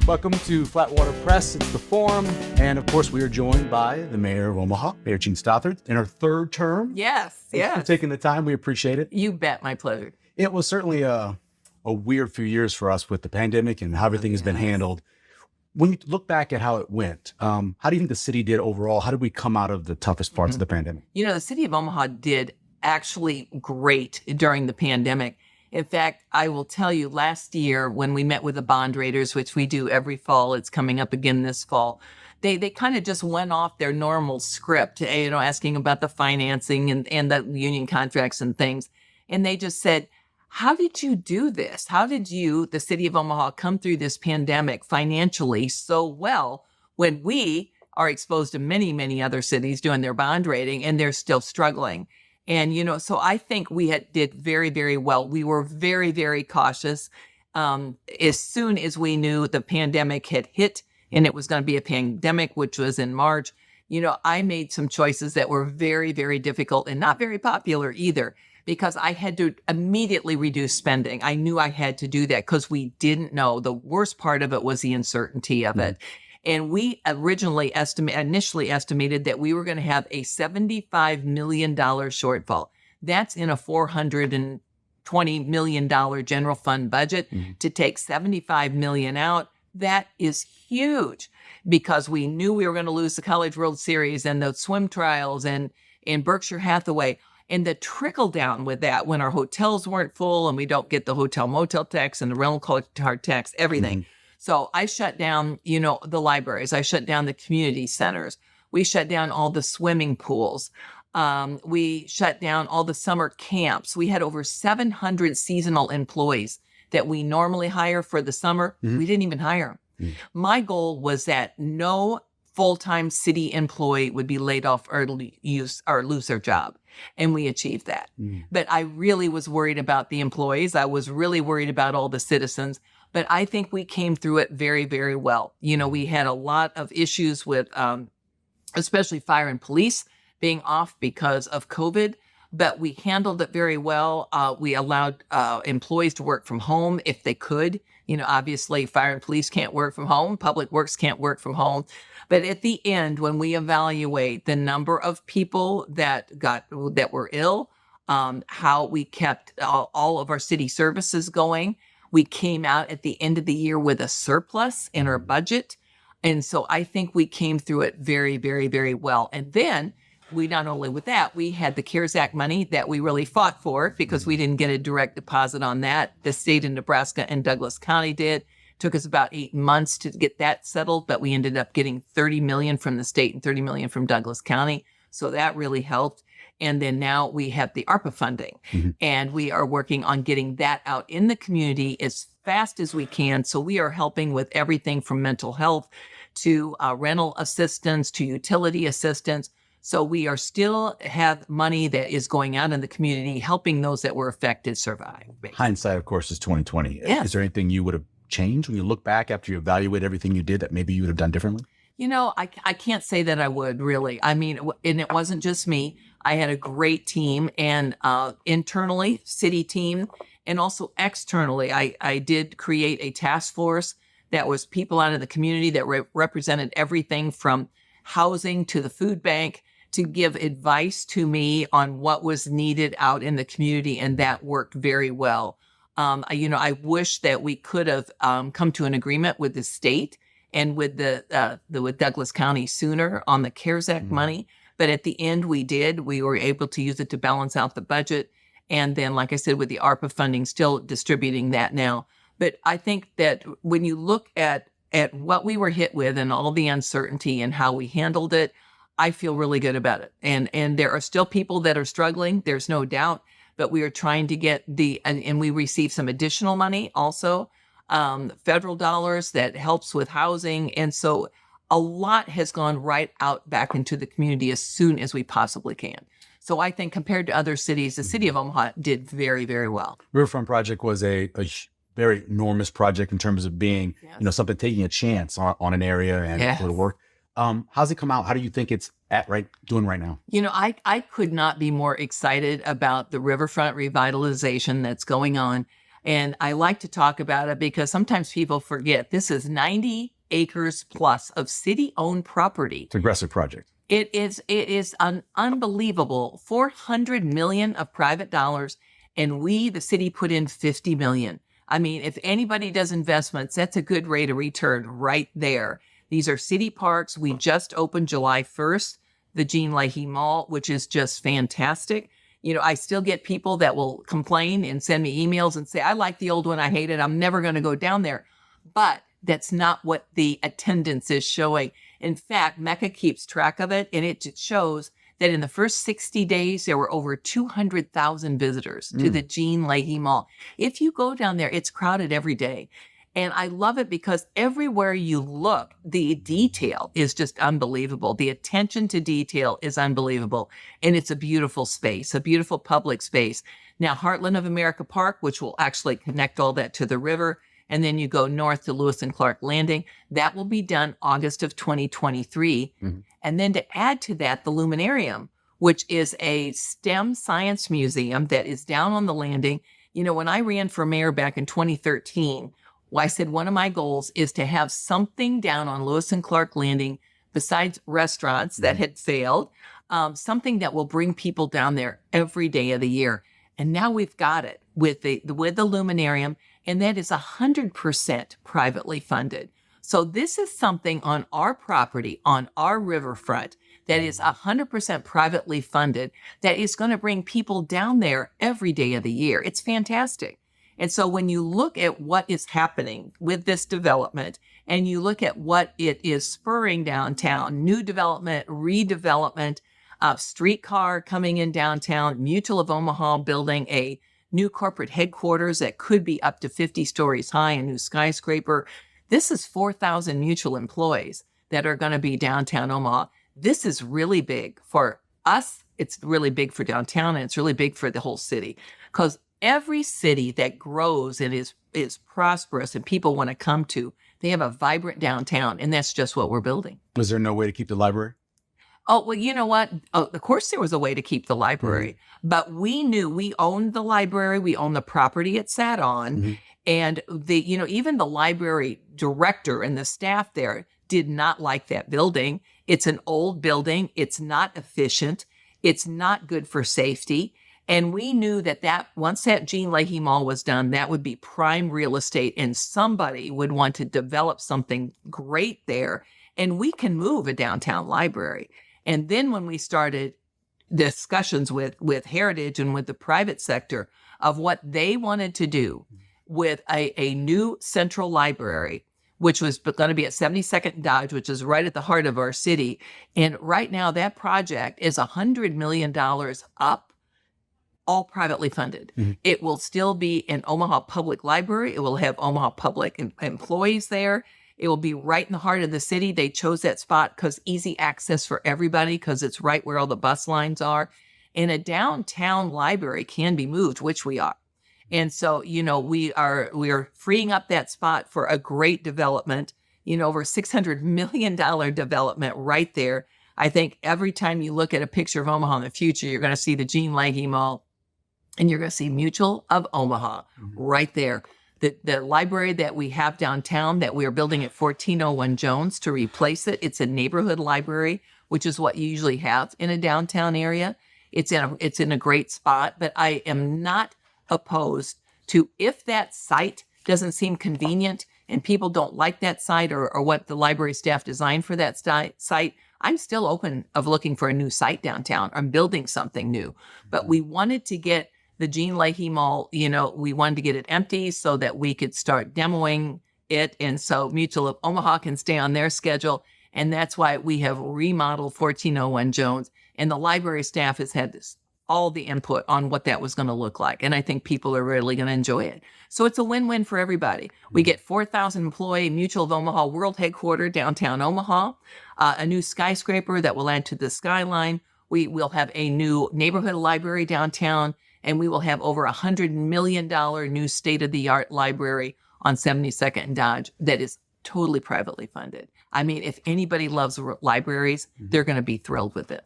Welcome to Flatwater Press. It's the Forum. And of course, we are joined by the Mayor of Omaha, Mayor Jean Stothert, in her third term. Yes. Thanks for taking the time. We appreciate it. You bet. My pleasure. It was certainly a weird few years for us with the pandemic and how everything has been handled. When you look back at how it went, how do you think the city did overall? How did we come out of the toughest parts of the pandemic? You know, the city of Omaha did actually great during the pandemic. In fact, I will tell you, last year when we met with the bond raters, which we do every fall, it's coming up again this fall, they kind of just went off their normal script, asking about the financing and the union contracts and things. And they just said, how did you do this? How did you, the city of Omaha, come through this pandemic financially so well when we are exposed to many, many other cities doing their bond rating and they're still struggling? And, so I think we did very, very well. We were very, very cautious. As soon as we knew the pandemic had hit and it was going to be a pandemic, which was in March, I made some choices that were very, very difficult and not very popular either, because I had to immediately reduce spending. I knew I had to do that because we didn't know. The worst part of it was the uncertainty of it. And we initially estimated that we were going to have a $75 million shortfall. That's in a $420 million general fund budget. To take $75 million out, that is huge, because we knew we were going to lose the College World Series and the swim trials and Berkshire Hathaway. And the trickle down with that, when our hotels weren't full and we don't get the hotel motel tax and the rental car tax, everything. So I shut down, the libraries. I shut down the community centers. We shut down all the swimming pools. We shut down all the summer camps. We had over 700 seasonal employees that we normally hire for the summer. We didn't even hire them. My goal was that no full-time city employee would be laid off or lose their job. And we achieved that. But I really was worried about the employees. I was really worried about all the citizens. But I think we came through it very, very well. We had a lot of issues with, especially fire and police being off because of COVID, but we handled it very well. We allowed employees to work from home if they could. Obviously fire and police can't work from home. Public Works can't work from home. But at the end, when we evaluate the number of people that were ill, how we kept all of our city services going, we came out at the end of the year with a surplus in our budget. And so I think we came through it very, very, very well. And then not only with that, we had the CARES Act money that we really fought for, because we didn't get a direct deposit on that. The state of Nebraska and Douglas County did. Took us about 8 months to get that settled, but we ended up getting $30 million from the state and $30 million from Douglas County. So that really helped. And then now we have the ARPA funding, and we are working on getting that out in the community as fast as we can. So we are helping with everything from mental health to rental assistance to utility assistance. So we are still have money that is going out in the community, helping those that were affected survive. Hindsight, of course, is 2020. Yes. Is there anything you would have changed when you look back after you evaluate everything you did that maybe you would have done differently? I can't say that I would, really. I mean, and it wasn't just me. I had a great team, and internally, city team, and also externally, I did create a task force that was people out of the community that represented everything from housing to the food bank, to give advice to me on what was needed out in the community, and that worked very well. I wish that we could have come to an agreement with the state and with with Douglas County sooner on the CARES Act money. But at the end, we did. We were able to use it to balance out the budget. And then, like I said, with the ARPA funding, still distributing that now. But I think that when you look at what we were hit with and all the uncertainty and how we handled it, I feel really good about it. And there are still people that are struggling. There's no doubt. But we are trying to get and we received some additional money also, federal dollars that helps with housing. And so a lot has gone right out back into the community as soon as we possibly can. So I think compared to other cities, the city of Omaha did very, very well. Riverfront project was a very enormous project in terms of being, something taking a chance on an area and for the work. How's it come out? How do you think it's doing right now? I could not be more excited about the riverfront revitalization that's going on. And I like to talk about it because sometimes people forget this is 90 acres plus of city-owned property. It's an aggressive project. It is an unbelievable 400 million of private dollars, and we, the city, put in 50 million. I mean, if anybody does investments, that's a good rate of return right there. These are city parks. We just opened July 1st, the Jean Leahy Mall, which is just fantastic. You know, I still get people that will complain and send me emails and say, I like the old one, I hate it, I'm never going to go down there. But that's not what the attendance is showing. In fact, Mecca keeps track of it, and it shows that in the first 60 days, there were over 200,000 visitors to the Jean Leahy Mall. If you go down there, it's crowded every day. And I love it because everywhere you look, the detail is just unbelievable. The attention to detail is unbelievable. And it's a beautiful space, a beautiful public space. Now, Heartland of America Park, which will actually connect all that to the river, and then you go north to Lewis and Clark Landing, that will be done August of 2023. And then to add to that, the Luminarium, which is a STEM science museum that is down on the landing. You know, when I ran for mayor back in 2013, I said one of my goals is to have something down on Lewis and Clark Landing besides restaurants that had failed, something that will bring people down there every day of the year. And now we've got it with the Luminarium, and that is 100% privately funded. So this is something on our property, on our riverfront, that is 100% privately funded, that is going to bring people down there every day of the year. It's fantastic. And so when you look at what is happening with this development, and you look at what it is spurring downtown, new development, redevelopment, streetcar coming in downtown, Mutual of Omaha building a new corporate headquarters that could be up to 50 stories high, a new skyscraper. This is 4,000 Mutual employees that are going to be downtown Omaha. This is really big for us. It's really big for downtown, and it's really big for the whole city, because every city that grows and is prosperous and people want to come to, they have a vibrant downtown, and that's just what we're building. Was there no way to keep the library? Oh, well, you know what? Oh, of course there was a way to keep the library, but we knew we owned the library. We owned the property it sat on. And even the library director and the staff there did not like that building. It's an old building. It's not efficient. It's not good for safety. And we knew that once that Jean Leahy Mall was done, that would be prime real estate, and somebody would want to develop something great there. And we can move a downtown library. And then when we started discussions with Heritage and with the private sector of what they wanted to do with a new central library, which was going to be at 72nd and Dodge, which is right at the heart of our city. And right now that project is $100 million up, all privately funded. It will still be an Omaha Public Library. It will have Omaha Public employees there. It will be right in the heart of the city. They chose that spot because easy access for everybody, because it's right where all the bus lines are. And a downtown library can be moved, which we are. And so, we are freeing up that spot for a great development, over $600 million development right there. I think every time you look at a picture of Omaha in the future, you're going to see the Jean Leahy Mall, and you're going to see Mutual of Omaha right there. The library that we have downtown that we are building at 1401 Jones to replace it, it's a neighborhood library, which is what you usually have in a downtown area. It's in a great spot, but I am not opposed to, if that site doesn't seem convenient and people don't like that site or what the library staff designed for that site, I'm still open of looking for a new site downtown. I'm building something new. But we wanted to get the Jean Leahy Mall, we wanted to get it empty so that we could start demoing it. And so Mutual of Omaha can stay on their schedule. And that's why we have remodeled 1401 Jones. And the library staff has had all the input on what that was going to look like. And I think people are really going to enjoy it. So it's a win-win for everybody. We get 4,000 employee Mutual of Omaha World Headquarters downtown Omaha, a new skyscraper that will add to the skyline. We will have a new neighborhood library downtown, and we will have over $100 million new state-of-the-art library on 72nd and Dodge that is totally privately funded. I mean, if anybody loves libraries, they're going to be thrilled with it.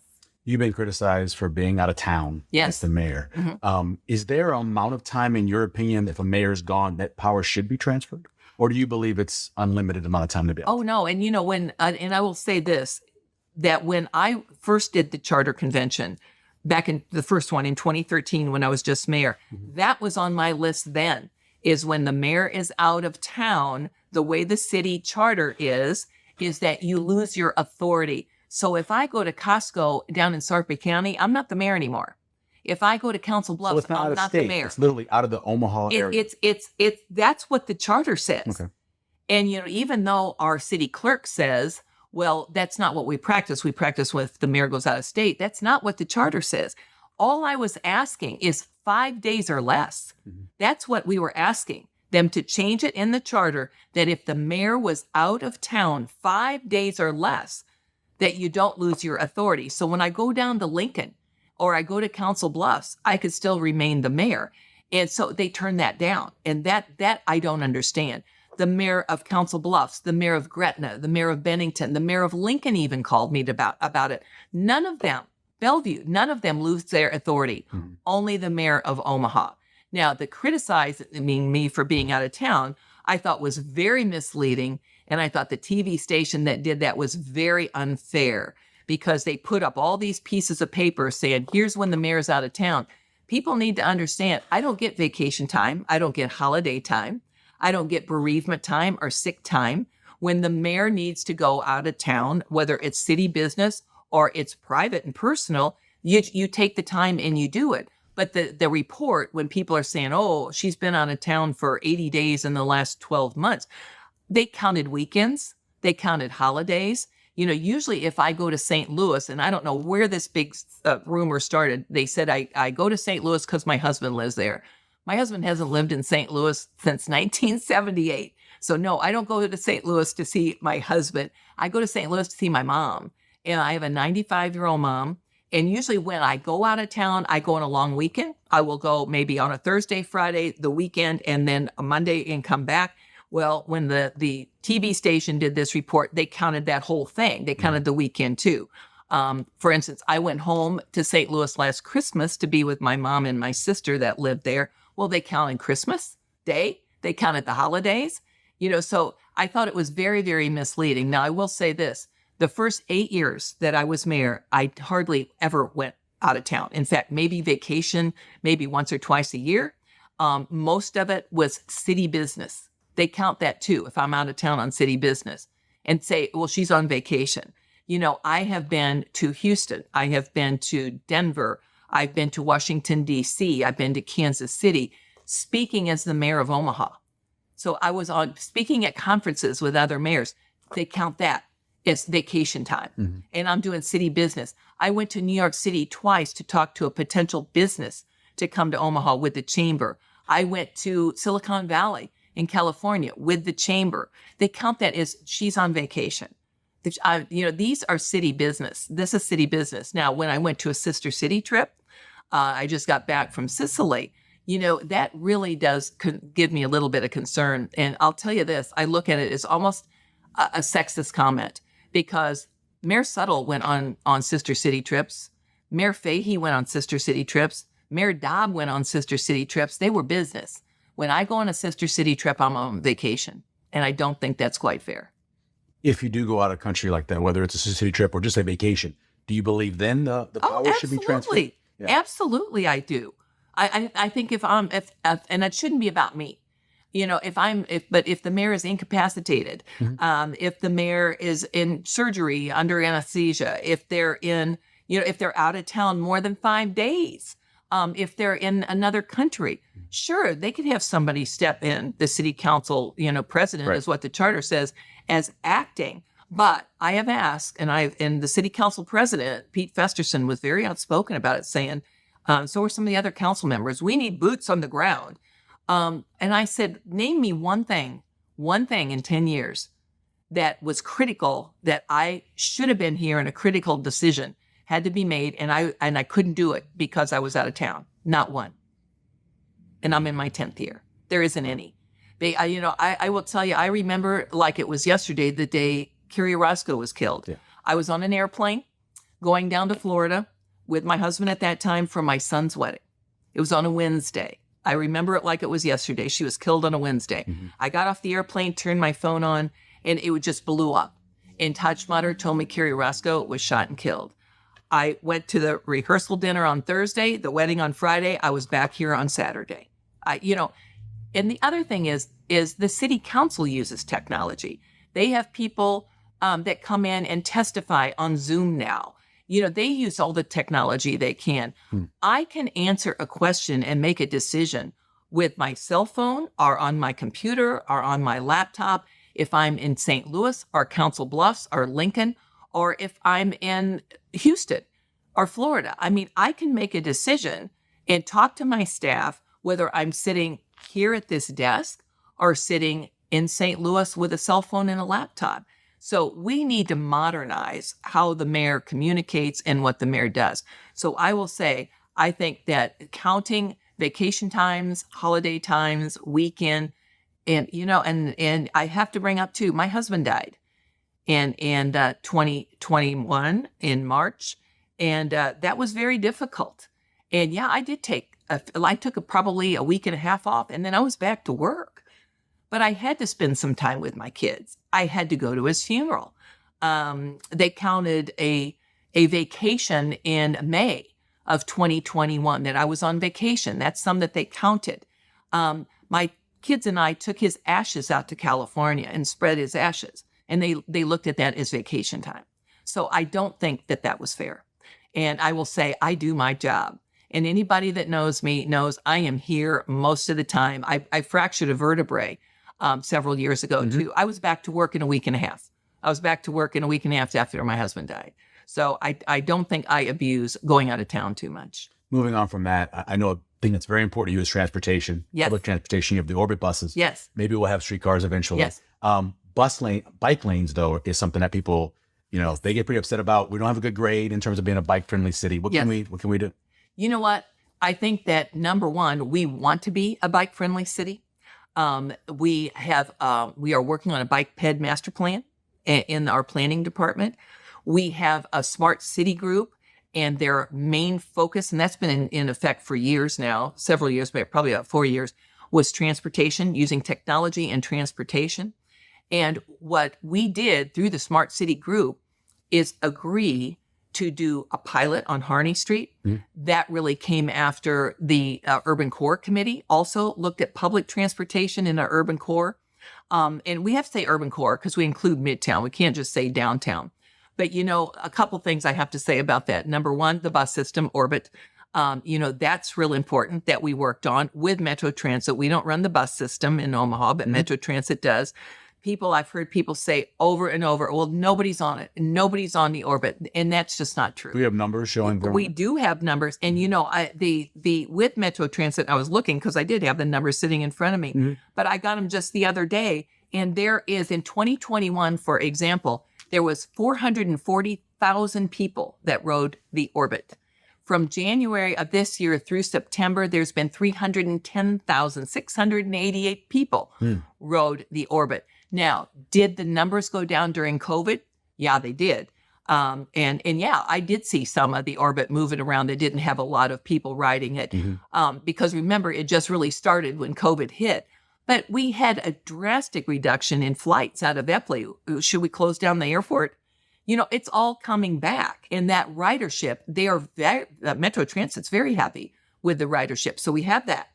You've been criticized for being out of town Yes. as the mayor. Mhm. Is there an amount of time, in your opinion, if a mayor's gone, that power should be transferred? Or do you believe it's unlimited amount of time to be out? Oh, no. And, when, and I will say this, that when I first did the charter convention, back in the first one in 2013, when I was just mayor, that was on my list then, is when the mayor is out of town, the way the city charter is that you lose your authority. So if I go to Costco down in Sarpy County, I'm not the mayor anymore. If I go to Council So Bluffs, it's not out I'm of not the state. mayor. It's literally out of the Omaha area. It's that's what the charter says. Okay. And even though our city clerk says, well, that's not what we practice. We practice with the mayor goes out of state. That's not what the charter says. All I was asking is 5 days or less. That's what we were asking them to change it in the charter, that if the mayor was out of town 5 days or less, that you don't lose your authority. So when I go down to Lincoln or I go to Council Bluffs, I could still remain the mayor. And so they turned that down. And that I don't understand. The mayor of Council Bluffs, the mayor of Gretna, the mayor of Bennington, the mayor of Lincoln even called me about it. None of them, Bellevue, none of them lose their authority. Only the mayor of Omaha. Now, the criticizing me for being out of town, I thought was very misleading. And I thought the TV station that did that was very unfair, because they put up all these pieces of paper saying, here's when the mayor's out of town. People need to understand, I don't get vacation time. I don't get holiday time. I don't get bereavement time or sick time. When the mayor needs to go out of town, whether it's city business or it's private and personal, you take the time and you do it. But the report, when people are saying, oh, she's been out of town for 80 days in the last 12 months, they counted weekends, they counted holidays. Usually if I go to St. Louis, and I don't know where this big rumor started, they said I go to St. Louis because my husband lives there. My husband hasn't lived in St. Louis since 1978. So no, I don't go to St. Louis to see my husband. I go to St. Louis to see my mom. And I have a 95-year-old mom. And usually when I go out of town, I go on a long weekend. I will go maybe on a Thursday, Friday, the weekend, and then a Monday and come back. Well, when the TV station did this report, they counted that whole thing. They counted the weekend too. For instance, I went home to St. Louis last Christmas to be with my mom and my sister that lived there. Well, they counted Christmas Day. They counted the holidays. So I thought it was very, very misleading. Now, I will say this. The first 8 years that I was mayor, I hardly ever went out of town. In fact, maybe vacation, maybe once or twice a year. Most of it was city business. They count that too, if I'm out of town on city business, and say, well, she's on vacation. I have been to Houston. I have been to Denver. I've been to Washington, D.C. I've been to Kansas City, speaking as the mayor of Omaha. So I was speaking at conferences with other mayors. They count that as vacation time. And I'm doing city business. I went to New York City twice to talk to a potential business to come to Omaha with the chamber. I went to Silicon Valley in California with the chamber. They count that as she's on vacation. These are city business. This is city business. Now, when I went to a sister city trip, I just got back from Sicily. That really does give me a little bit of concern. And I'll tell you this, I look at it as almost a sexist comment, because Mayor Suttle went on sister city trips. Mayor Fahey went on sister city trips. Mayor Dobb went on sister city trips. They were business. When I go on a sister city trip, I'm on vacation. And I don't think that's quite fair. If you do go out of country like that, whether it's a city trip or just a vacation, do you believe then the power should be transferred? Yeah. Absolutely, I do. I think if and it shouldn't be about me. But if the mayor is incapacitated, if the mayor is in surgery under anesthesia, if they're if they're out of town more than 5 days, if they're in another country, sure, they could have somebody step in. The city council, president is what the charter says, as acting. But I have asked, and the city council president, Pete Festerson, was very outspoken about it, saying, so are some of the other council members, we need boots on the ground. And I said, name me one thing in 10 years that was critical, that I should have been here and a critical decision had to be made, and I couldn't do it because I was out of town. Not one. And I'm in my 10th year. There isn't any. I will tell you, I remember like it was yesterday, the day Carrie Orozco was killed. Yeah. I was on an airplane going down to Florida. with my husband at that time for my son's wedding. It was on a Wednesday. I remember it like it was yesterday. She was killed on a Wednesday. I got off the airplane, turned my phone on, and it just blew up. And Todd Schmutter told me Carrie Roscoe was shot and killed. I went to the rehearsal dinner on Thursday, the wedding on Friday. I was back here on Saturday. And the other thing is the city council uses technology. They have people that come in and testify on Zoom now. They use all the technology they can. I can answer a question and make a decision with my cell phone or on my computer or on my laptop if I'm in St. Louis or Council Bluffs or Lincoln, or if I'm in Houston or Florida. I mean, I can make a decision and talk to my staff, whether I'm sitting here at this desk or sitting in St. Louis with a cell phone and a laptop. So we need to modernize how the mayor communicates and what the mayor does. So I will say, I think that counting vacation times, holiday times, weekend, and I have to bring up too, my husband died in 2021 in March. And that was very difficult. And yeah, I took probably a week and a half off, and then I was back to work. But I had to spend some time with my kids. I had to go to his funeral. They counted a vacation in May of 2021 that I was on vacation. That's some that they counted. My kids and I took his ashes out to California and spread his ashes. And they looked at that as vacation time. So I don't think that was fair. And I will say I do my job. And anybody that knows me knows I am here most of the time. I fractured a vertebrae several years ago too. I was back to work in a week and a half. After my husband died. So I don't think I abuse going out of town too much. Moving on from that, I know a thing that's very important to you is transportation. Yes. Public transportation. You have the Orbit buses. Yes. Maybe we'll have streetcars eventually. Yes. Bike lanes, though, is something that people, they get pretty upset about. We don't have a good grade in terms of being a bike-friendly city. What can we do? You know what? I think that number one, we want to be a bike-friendly city. We are working on a bike ped master plan in our planning department. We have a smart city group, and their main focus, and that's been in effect for years now, several years, but probably about 4 years, was transportation, using technology and transportation. And what we did through the smart city group is agree to do a pilot on Harney Street. That really came after the Urban Core Committee also looked at public transportation in our urban core. And we have to say urban core because we include Midtown. We can't just say downtown. But, a couple things I have to say about that. Number one, the bus system, Orbit. That's real important that we worked on with Metro Transit. We don't run the bus system in Omaha, but Metro Transit does. I've heard people say over and over, well, nobody's on it. Nobody's on the Orbit. And that's just not true. We have numbers showing. We do have numbers. And, with Metro Transit, I was looking because I did have the numbers sitting in front of me, but I got them just the other day. And there is in 2021, for example, there was 440,000 people that rode the Orbit. From January of this year through September, there's been 310,688 people rode the Orbit. Now, did the numbers go down during COVID? Yeah, they did. And yeah, I did see some of the Orbit moving around that didn't have a lot of people riding it. Because remember, it just really started when COVID hit. But we had a drastic reduction in flights out of Epley. Should we close down the airport? It's all coming back. And that ridership, Metro Transit's very happy with the ridership. So we have that.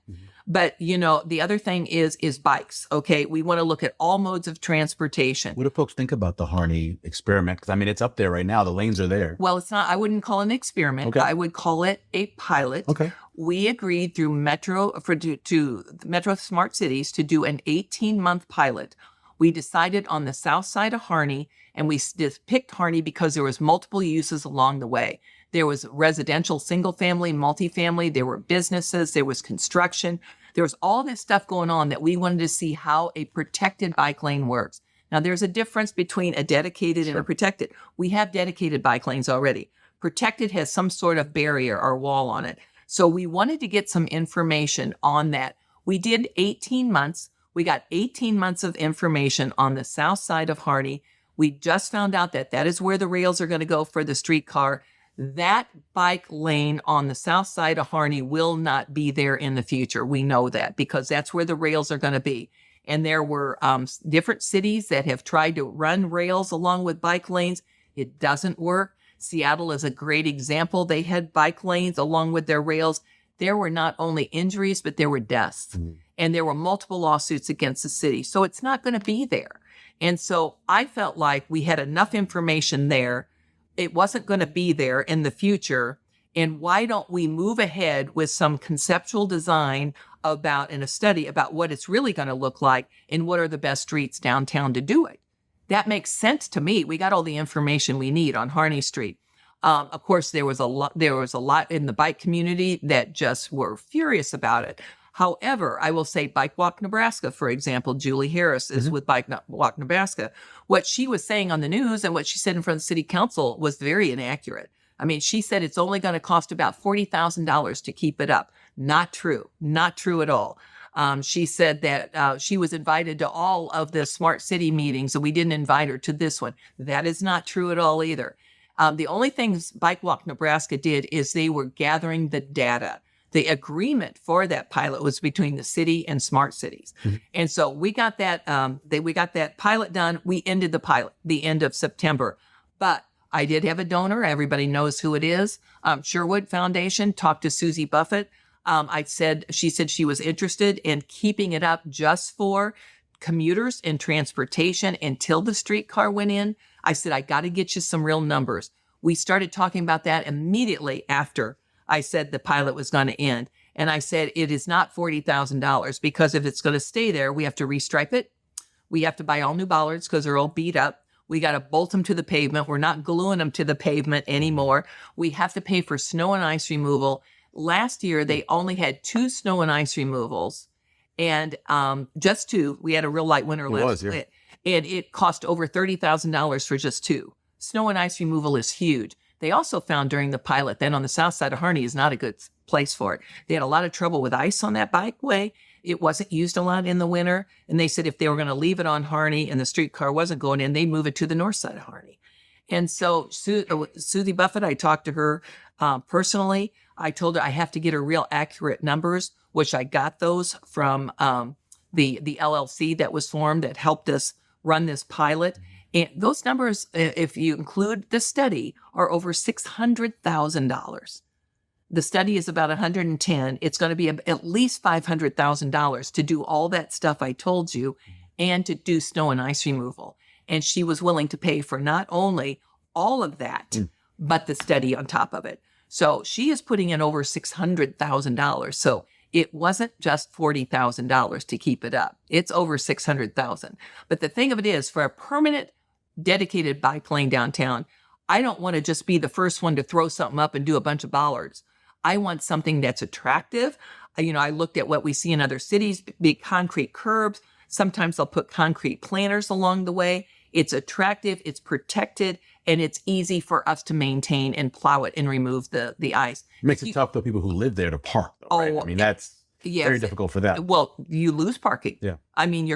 But, the other thing is bikes. Okay. We want to look at all modes of transportation. What do folks think about the Harney experiment? Because it's up there right now. The lanes are there. Well, it's not, I wouldn't call it an experiment. Okay. I would call it a pilot. Okay. We agreed through to Metro Smart Cities to do an 18-month pilot. We decided on the south side of Harney, and we just picked Harney because there was multiple uses along the way. There was residential, single family, multifamily. There were businesses. There was construction. There was all this stuff going on that we wanted to see how a protected bike lane works. Now, there's a difference between a dedicated and a protected. We have dedicated bike lanes already. Protected has some sort of barrier or wall on it. So we wanted to get some information on that. We did 18 months. We got 18 months of information on the south side of Harney. We just found out that is where the rails are going to go for the streetcar. That bike lane on the south side of Harney will not be there in the future. We know that because that's where the rails are going to be. And there were different cities that have tried to run rails along with bike lanes. It doesn't work. Seattle is a great example. They had bike lanes along with their rails. There were not only injuries, but there were deaths. And there were multiple lawsuits against the city. So it's not going to be there. And so I felt like we had enough information there. It wasn't going to be there in the future. And why don't we move ahead with some conceptual design about and a study about what it's really going to look like and what are the best streets downtown to do it? That makes sense to me. We got all the information we need on Harney Street. Of course, there was a lot in the bike community that just were furious about it. However, I will say Bike Walk Nebraska, for example, Julie Harris is with Bike Walk Nebraska. What she was saying on the news and what she said in front of the city council was very inaccurate. I mean, she said it's only going to cost about $40,000 to keep it up. Not true. Not true at all. She said that she was invited to all of the smart city meetings and we didn't invite her to this one. That is not true at all either. The only things Bike Walk Nebraska did is they were gathering the data. The agreement for that pilot was between the city and smart cities. And so we got that, we got that pilot done. We ended the pilot the end of September, but I did have a donor. Everybody knows who it is. Sherwood Foundation talked to Susie Buffett. She said she was interested in keeping it up just for commuters and transportation until the streetcar went in. I said, I got to get you some real numbers. We started talking about that immediately after I said the pilot was going to end. And I said, it is not $40,000 because if it's going to stay there, we have to restripe it. We have to buy all new bollards because they're all beat up. We got to bolt them to the pavement. We're not gluing them to the pavement anymore. We have to pay for snow and ice removal. Last year, they only had 2 snow and ice removals. And just 2. We had a real light winter last year. And it cost over $30,000 for just 2. Snow and ice removal is huge. They also found during the pilot that on the south side of Harney is not a good place for it. They had a lot of trouble with ice on that bikeway. It wasn't used a lot in the winter. And they said if they were going to leave it on Harney and the streetcar wasn't going in, they'd move it to the north side of Harney. And so Susie Buffett, I talked to her personally. I told her I have to get her real accurate numbers, which I got those from the LLC that was formed that helped us run this pilot. And those numbers, if you include the study, are over $600,000. The study is about 110. It's going to be at least $500,000 to do all that stuff I told you and to do snow and ice removal. And she was willing to pay for not only all of that, but the study on top of it. So she is putting in over $600,000. So it wasn't just $40,000 to keep it up. It's over $600,000. But the thing of it is, for a permanent dedicated bike lane downtown, I don't want to just be the first one to throw something up and do a bunch of bollards. I want something that's attractive. I looked at what we see in other cities, big concrete curbs. Sometimes they'll put concrete planters along the way. It's attractive, it's protected, and it's easy for us to maintain and plow it and remove the ice. Makes it tough for people who live there to park, though, right? I mean, that's very difficult for them. Well, you lose parking. Yeah. I mean,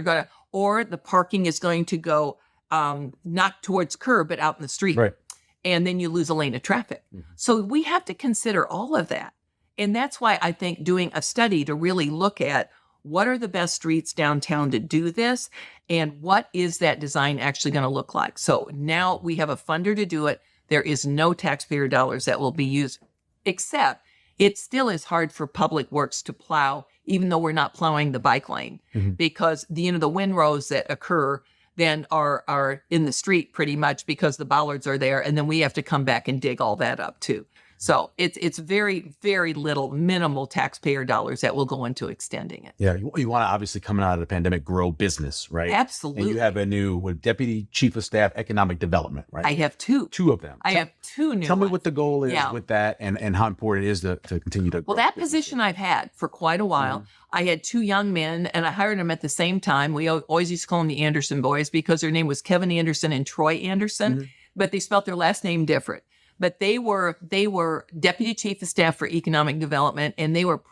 or the parking is going to go not towards curb, but out in the street. Right. And then you lose a lane of traffic. So we have to consider all of that. And that's why I think doing a study to really look at what are the best streets downtown to do this and what is that design actually going to look like. So now we have a funder to do it. There is no taxpayer dollars that will be used, except it still is hard for public works to plow, even though we're not plowing the bike lane, because the windrows that occur then are in the street pretty much because the bollards are there. And then we have to come back and dig all that up too. So it's very, very little, minimal taxpayer dollars that will go into extending it. Yeah, you want to obviously, coming out of the pandemic, grow business, right? Absolutely. And you have a new Deputy Chief of Staff, Economic Development, right? I have 2. 2 of them. I have 2 new Tell me ones. what the goal is with that and how important it is to continue to grow. Well, that position I've had for quite a while. I had 2 young men and I hired them at the same time. We always used to call them the Anderson boys because their name was Kevin Anderson and Troy Anderson, but they spelt their last name different. But they were Deputy Chief of Staff for Economic Development, and they were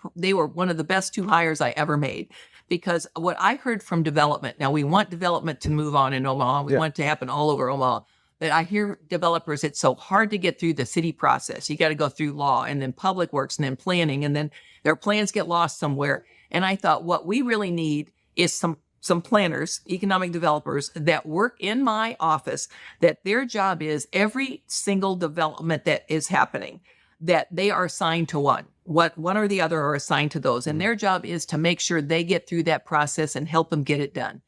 one of the best 2 hires I ever made. Because what I heard from development, now we want development to move on in Omaha. We want it to happen all over Omaha. But I hear developers, it's so hard to get through the city process. You got to go through law and then public works and then planning, and then their plans get lost somewhere. And I thought what we really need is some planners, economic developers that work in my office, that their job is every single development that is happening, that they are assigned to one or the other are assigned to those. And their job is to make sure they get through that process and help them get it done.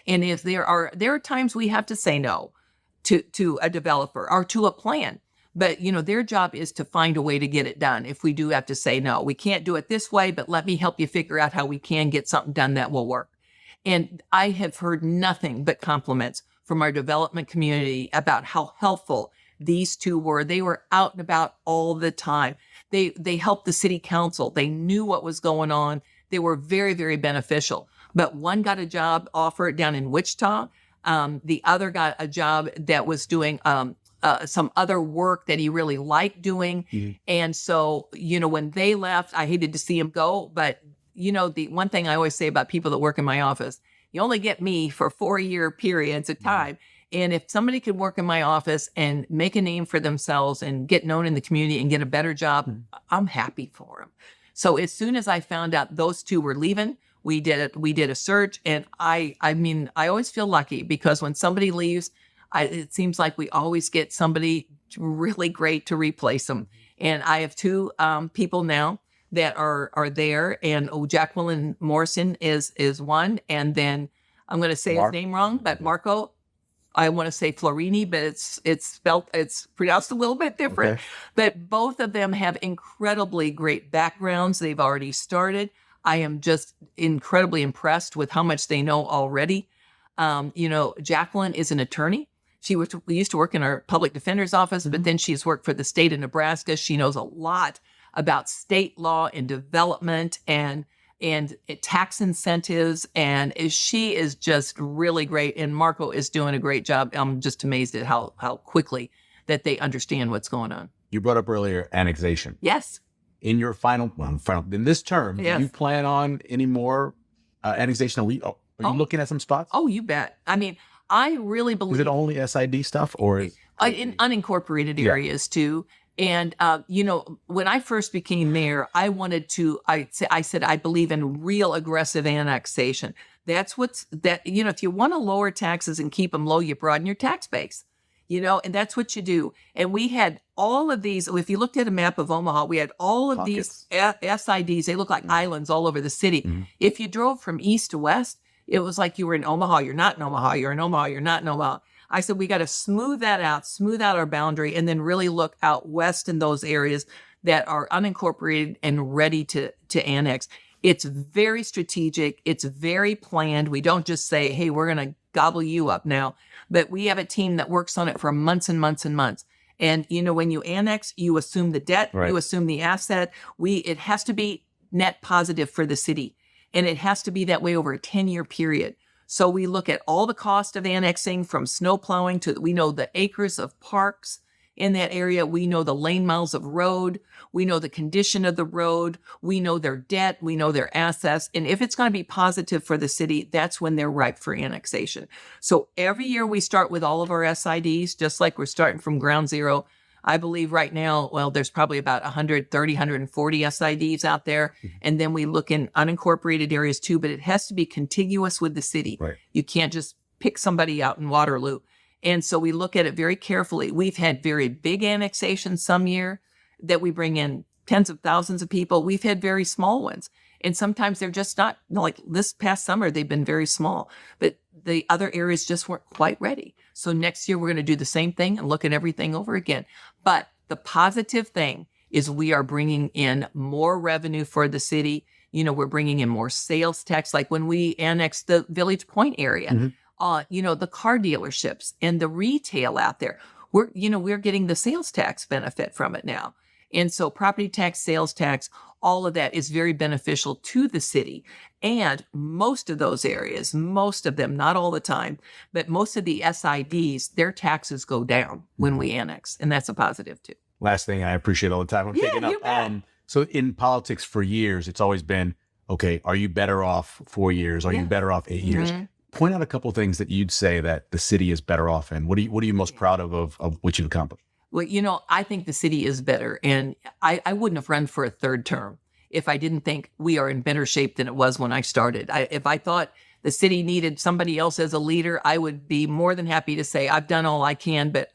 And if there are times we have to say no to a developer or to a plan, but their job is to find a way to get it done. If we do have to say no, we can't do it this way, but let me help you figure out how we can get something done that will work. And I have heard nothing but compliments from our development community about how helpful these two were. They were out and about all the time. They helped the city council. They knew what was going on. They were very, very beneficial. But one got a job offer down in Wichita. The other got a job that was doing some other work that he really liked doing. Mm-hmm. And so, when they left, I hated to see him go. But, the one thing I always say about people that work in my office, you only get me for 4-year periods of time. Mm-hmm. And if somebody could work in my office and make a name for themselves and get known in the community and get a better job, mm-hmm. I'm happy for them. So as soon as I found out those two were leaving, we did a search. And I always feel lucky because when somebody leaves, it seems like we always get somebody really great to replace them. And I have two people now that are there, and Jacqueline Morrison is one. And then I'm going to say his name wrong, but Marco, I want to say Florini, but it's pronounced a little bit different. Okay. But both of them have incredibly great backgrounds. They've already started. I am just incredibly impressed with how much they know already. Jacqueline is an attorney. She used to work in our public defender's office, mm-hmm. but then she's worked for the state of Nebraska. She knows a lot about state law and development and tax incentives. And she is just really great. And Marco is doing a great job. I'm just amazed at how quickly that they understand what's going on. You brought up earlier annexation. Yes. In your in this term, yes. Do you plan on any more annexation? Are you looking at some spots? Oh, you bet. I mean, I really believe. Is it only SID stuff or in unincorporated areas too? And, when I first became mayor, I said, I believe in real aggressive annexation. That's if you want to lower taxes and keep them low, you broaden your tax base, and that's what you do. And we had all of these, if you looked at a map of Omaha, we had all of these SIDs. They look like islands all over the city. Mm-hmm. If you drove from east to west, it was like you were in Omaha. You're not in Omaha. You're in Omaha. You're not in Omaha. I said, we got to smooth out our boundary, and then really look out west in those areas that are unincorporated and ready to annex. It's very strategic. It's very planned. We don't just say, hey, we're going to gobble you up now, but we have a team that works on it for months and months and months. And, when you annex, you assume the debt, right. You assume the asset. It has to be net positive for the city, and it has to be that way over a 10-year period. So we look at all the cost of annexing, from snow plowing to, we know the acres of parks in that area. We know the lane miles of road. We know the condition of the road. We know their debt. We know their assets. And if it's going to be positive for the city, that's when they're ripe for annexation. So every year we start with all of our SIDs, just like we're starting from ground zero. I believe right now, there's probably about 130, 140 SIDs out there. Mm-hmm. And then we look in unincorporated areas too, but it has to be contiguous with the city. Right. You can't just pick somebody out in Waterloo. And so we look at it very carefully. We've had very big annexations some year that we bring in tens of thousands of people. We've had very small ones. And sometimes they're just not, like this past summer, they've been very small, but the other areas just weren't quite ready. So next year, we're going to do the same thing and look at everything over again. But the positive thing is we are bringing in more revenue for the city. We're bringing in more sales tax. Like when we annexed the Village Point area, mm-hmm. The car dealerships and the retail out there, we're getting the sales tax benefit from it now. And so property tax, sales tax, all of that is very beneficial to the city. And most of those areas, most of them, not all the time, but most of the SIDs, their taxes go down when we annex. And that's a positive too. Last thing, I appreciate all the time I'm taking up. So in politics for years, it's always been, okay, are you better off 4 years? Are you better off 8 years? Mm-hmm. Point out a couple of things that you'd say that the city is better off in. What are you most proud of what you've accomplished? Well, I think the city is better. And I wouldn't have run for a third term if I didn't think we are in better shape than it was when I started. If I thought the city needed somebody else as a leader, I would be more than happy to say, I've done all I can, but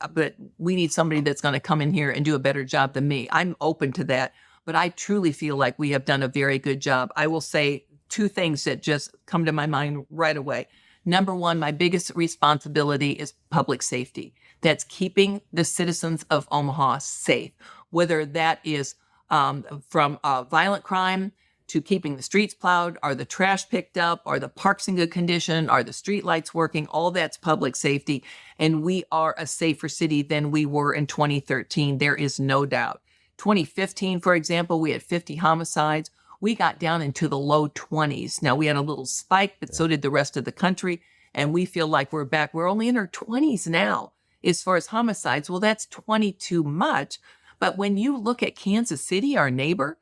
we need somebody that's going to come in here and do a better job than me. I'm open to that. But I truly feel like we have done a very good job. I will say two things that just come to my mind right away. Number one, my biggest responsibility is public safety. That's keeping the citizens of Omaha safe, whether that is from violent crime to keeping the streets plowed, are the trash picked up, are the parks in good condition, are the street lights working, all that's public safety. And we are a safer city than we were in 2013. There is no doubt. 2015, for example, we had 50 homicides. We got down into the low 20s. Now, we had a little spike, but so did the rest of the country. And we feel like we're back. We're only in our 20s now as far as homicides. Well, that's 20 too much. But when you look at Kansas City, our neighbor,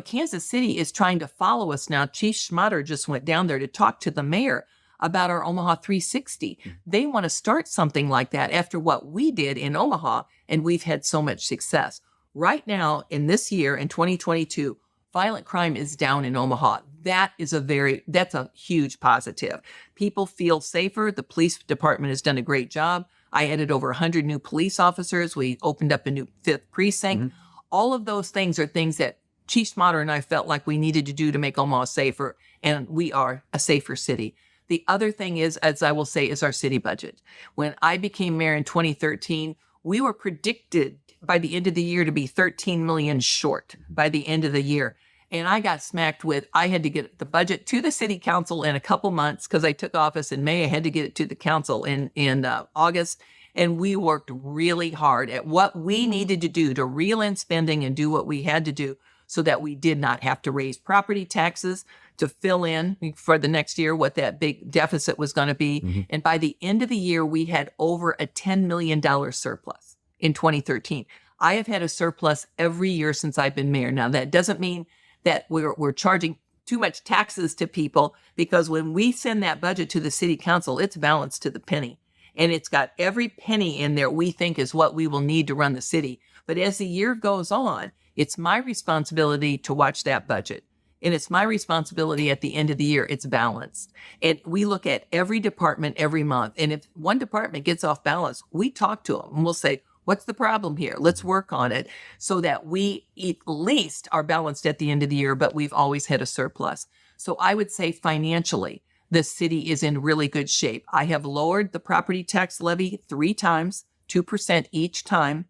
Kansas City is trying to follow us now. Chief Schmatter just went down there to talk to the mayor about our Omaha 360. They want to start something like that after what we did in Omaha, and we've had so much success. Right now, in this year, in 2022, violent crime is down in Omaha. That's a huge positive. People feel safer. The police department has done a great job. I added over 100 new police officers. We opened up a new 5th precinct. Mm-hmm. All of those things are things that Chief Schmatter and I felt like we needed to do to make Omaha safer, and we are a safer city. The other thing is, as I will say, is our city budget. When I became mayor in 2013, we were predicted by the end of the year to be 13 million short by the end of the year. And I got smacked with, I had to get the budget to the city council in a couple months because I took office in May. I had to get it to the council in August. And we worked really hard at what we needed to do to reel in spending and do what we had to do so that we did not have to raise property taxes to fill in for the next year what that big deficit was going to be. Mm-hmm. And by the end of the year, we had over a $10 million surplus in 2013. I have had a surplus every year since I've been mayor. Now, that doesn't mean that we're charging too much taxes to people, because when we send that budget to the city council, it's balanced to the penny. And it's got every penny in there we think is what we will need to run the city. But as the year goes on, it's my responsibility to watch that budget. And it's my responsibility at the end of the year, it's balanced. And we look at every department every month. And if one department gets off balance, we talk to them and we'll say, what's the problem here? Let's work on it so that we at least are balanced at the end of the year, but we've always had a surplus. So I would say financially, the city is in really good shape. I have lowered the property tax levy 3 times, 2% each time.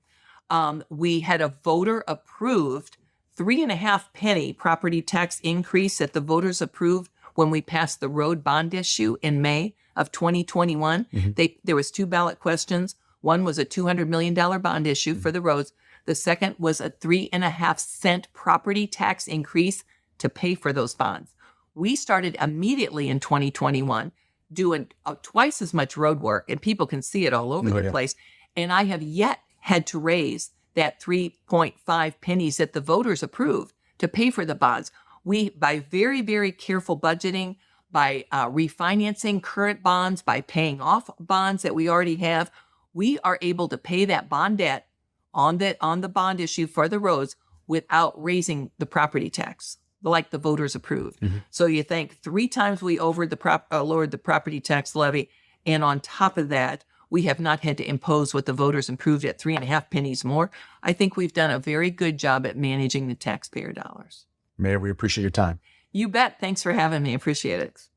We had a voter approved 3.5 penny property tax increase that the voters approved when we passed the road bond issue in May of 2021. Mm-hmm. There was 2 ballot questions. One was a $200 million bond issue for the roads. The second was a 3.5 cent property tax increase to pay for those bonds. We started immediately in 2021 doing twice as much road work, and people can see it all over the place. And I have yet had to raise that 3.5 pennies that the voters approved to pay for the bonds. We, by very, very careful budgeting, by refinancing current bonds, by paying off bonds that we already have, we are able to pay that bond debt on the bond issue for the roads without raising the property tax like the voters approved. Mm-hmm. So you think 3 times we lowered the property tax levy, and on top of that, we have not had to impose what the voters approved at 3.5 pennies more. I think we've done a very good job at managing the taxpayer dollars. Mayor, we appreciate your time. You bet. Thanks for having me. Appreciate it.